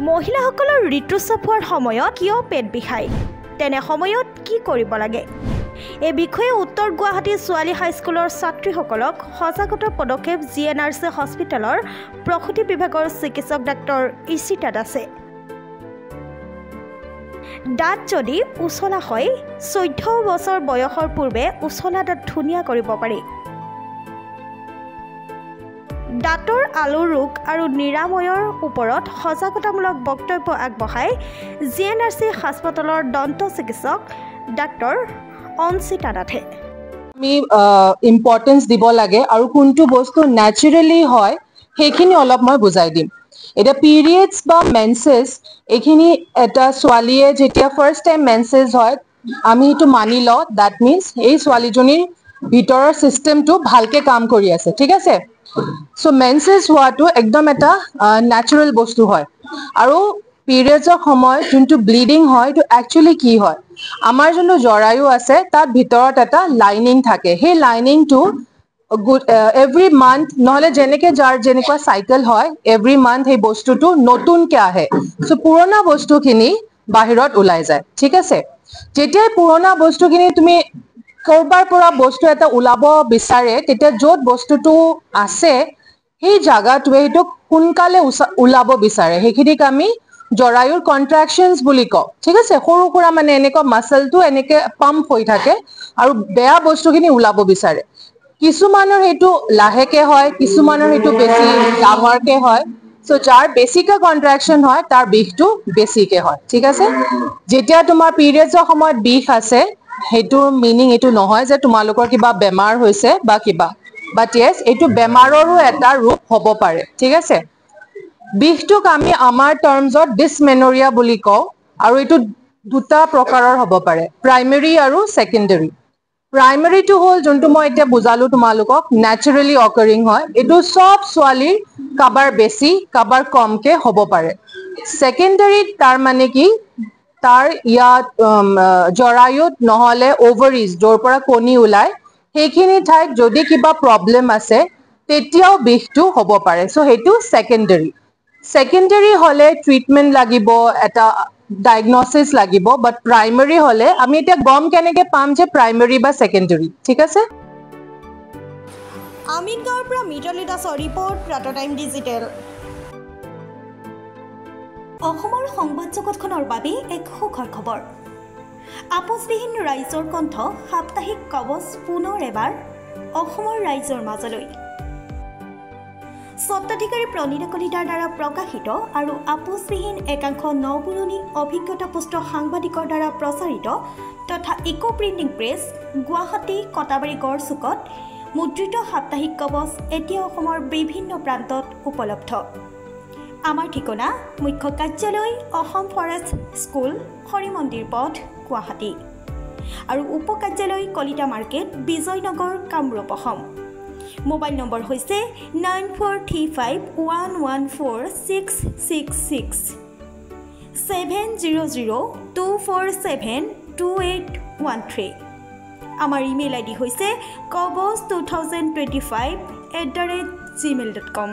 মহিলাসকলৰ ঋতুস্ৰাৱ হোৱাৰ সময়ত কিয় পেট বিষায় তেনে সময়ত কি কৰিব লাগে এই বিষয়ে উত্তৰ গুৱাহাটী ছোৱালী হাইস্কুলৰ ছাত্ৰীসকলক সজাগতা পদক্ষেপ জিএনআৰচি হস্পিটেলৰ প্ৰসূতি বিভাগৰ চিকিৎসক ডাক্তৰ ইশিতা দাসে দাঁত যদি উছলা হয় 14 বছৰ বয়সৰ পূৰ্বে উছলা দাঁত ধুনীয়া কৰিব পাৰি দাঁতৰ আলু ৰোগ আৰু নিৰাময়ৰ ওপৰত সজাগতামূলক বক্তব্য আগবঢ়াই জিএনআৰচি হাস্পতালৰ দন্ত চিকিৎসক ডাক্তৰ অঞ্চিতা নাথে আমি ইম্পৰ্টেন্স দিব লাগে আৰু কোনটো বস্তু ন্যাচাৰালি হয় সেইখিনি অলপ মই বুজাই দিম এটা পিৰিয়ডছ বা মেন্সেছ এইখিনি এটা ছোৱালীয়ে যেতিয়া ফাৰ্ষ্ট টাইম মেন্সেছ হয় আমি এইটো মানি লওঁ দ্যাট মিন্স এই ছোৱালীজনীৰ ভিতৰৰ সিস্টেমটো ভালকে কাম কৰি আছে ঠিক আছে সো মেন্সেছ হোৱাটো একদম এটা ন্যাচাৰাল বস্তু হয় আৰু পিৰিয়ডছৰ সময় যোনটো ব্লিডিং হয় এইটো একচুৱেলি কি হয় আমাৰ যোনটো জৰায়ু আছে তাৰ ভিতৰত এটা লাইনিং থাকে সেই লাইনিংটো এভৰি মান্থ নহলে যেনেকে যাৰ যেনেকুৱা সাইকেল হয় এভৰি মান্থ সেই বস্তুটো নতুনকে আহে সো পুৰণা বস্তুখিনি বাহিৰত ওলাই যায় ঠিক আছে যেতিয়া পুৰণা বস্তুখিনি তুমি কৰবাৰ পৰা বস্তু এটা ওলাব বিচাৰে তেতিয়া য'ত বস্তুটো আছে সেই জায়গাটোৱে সেইটো সোনকালে ওলাব বিচাৰে সেইখিনিক আমি জৰায়ুৰ কন্ট্ৰাকশনছ বুলি কওঁ ঠিক আছে সৰু সৰু মানে এনেকুৱা মাসলটো এনেকে পাম্প হৈ থাকে আৰু বেয়া বস্তুখিনি ওলাব বিচাৰে কিছুমানৰ হেতু লাহেকে হয় কিছুমানৰ হেতু বেছি ডাঙৰকে হয় সো যাৰ বেছিকে কন্ট্ৰাকশন হয় তাৰ বিষটো বেছিকে হয় ঠিক আছে যেতিয়া তোমাৰ পিৰিয়ডছৰ সময়ত বিষ আছে হেতু মিনিং এটো নহয় যে তোমালোকৰ কিবা বেমাৰ হৈছে বা কিবা বাট yes এটো বেমাৰৰো এটা ৰূপ হ'ব পাৰে ঠিক আছে বিষটোক আমি আমাৰ টাৰ্মছত ডিসমেনৰিয়া বুলি কওঁ আৰু এটো দুটা প্ৰকাৰৰ হ'ব পাৰে প্ৰাইমাৰী আৰু সেকেন্ডাৰী প্ৰাইমাৰী টু হল যোনটো মই এতিয়া বুজালো তোমালোকক ন্যাচাৰালি অকাৰিং হয় এটো সব ছোৱালীৰ কাবাৰ বেছি কাবাৰ কমকে হ'ব পাৰে সেকেন্ডাৰী তাৰ মানে কি তাৰ ইয়াত জৰায়ুত নহলে ওভাৰিজ যৰ পৰা কণী ওলাই সেইখিনি ঠাইত যদি কিবা প্ৰবলেম আছে তেতিয়াও বিষটো হ'ব পাৰে সো হেতু সেকেন্ডাৰী হলে ট্ৰিটমেন্ট লাগিব এটা ডায়াগনসিস লাগিব বাট প্ৰাইমাৰী হলে আমি এটা গম কেনেকে পাম যে প্ৰাইমাৰী বা সেকেন্ডাৰী ঠিক আছে আমিনগাঁৱৰ পৰা মিতালী দাসৰ ৰিপৰ্ট প্ৰাতঃ টাইম ডিজিটেল অসমৰ সংবাদ জগতখনৰ বাবে এক সুখৰ খবৰ আপোচবিহীন ৰাইজৰ কণ্ঠ সাপ্তাহিক কবচ পুনৰ এবাৰ অসমৰ ৰাইজৰ মাজলৈ স্বত্বাধিকাৰী প্ৰণীতা কলিতাৰ দ্বাৰা প্ৰকাশিত আৰু আপোচবিহীন একাংশ নপুৰণি অভিজ্ঞতাপুষ্ট সাংবাদিকৰ দ্বাৰা প্ৰচাৰিত তথা eco printing press Guwahati Katabari গড়চুকত মুদ্ৰিত সাপ্তাহিক কবচ এতিয়া অসমৰ বিভিন্ন প্ৰান্তত উপলব্ধ আমাৰ ঠিকনা মুখ্য কাৰ্যালয় অসম ফৰেষ্ট স্কুল হৰিমন্দিৰ পথ গুৱাহাটী আৰু উপ কাৰ্যালয় Kalita market Bijoynagar Kamrup Assam mobile number হৈছে 9435114666 7002472813 আমাৰ ইমেইল আইডি হৈছে kobos2025@gmail.com